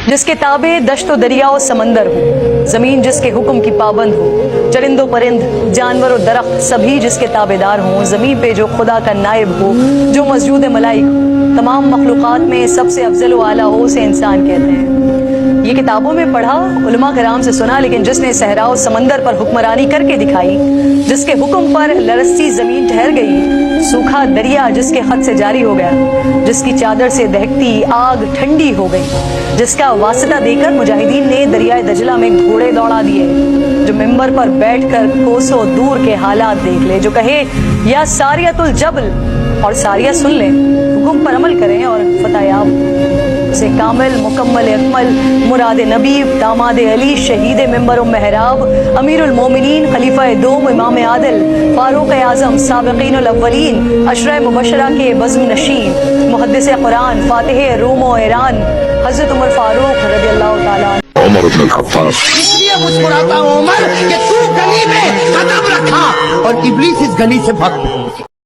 जिसके ताबे दश्तो दरिया और समंदर हो, जमीन जिसके हुक्म की पाबंद हो, चरिंदो परिंद जानवर और दरख्त सभी जिसके ताबेदार हों, जमीन पे जो खुदा का नायब हो, जो मस्जूद मलाइक हो, तमाम मखलूक़ात में सबसे अफजल व आला हो, उसे इंसान कहते हैं। ये किताबों में पढ़ा, उलमा कराम से सुना, लेकिन जिसने सहरा और समंदर पर हुक्मरानी करके दिखाई, जिसके हुक्म पर लरसती जमीन ठहर गई, सूखा दरिया जिसके खत से जारी हो गया, जिसकी चादर से दहकती आग ठंडी हो गई, जिसका वास्ता देकर मुजाहिदीन ने दरियाए दजला में घोड़े दौड़ा दिए, जो मिंबर पर बैठकर कोसों दूर के हालात देख ले, जो कहे या सारियतुल जबल और सारिया सुन ले, हुक्म पर अमल करें और फतहयाब से कामिल मुकम्मल अकमल मुराद नबी दामाद अली शहीद मिंबर व महराब अमीरुल मोमिनीन खलीफा दोम इमाम आदिल फारूक आज़म साबिकीन अव्वलीन अशरा मुबशरा के बज़्म नशीन मुहद्दिस कुरान फातिह रूम व ईरान हज़रत उमर फारूक रज़ियल्लाहु ताला उमर इब्न खत्ताब। इसलिए मुस्कुराता हूं उमर कि तू गली में कदम रखा और इब्लीस इस गली से भाग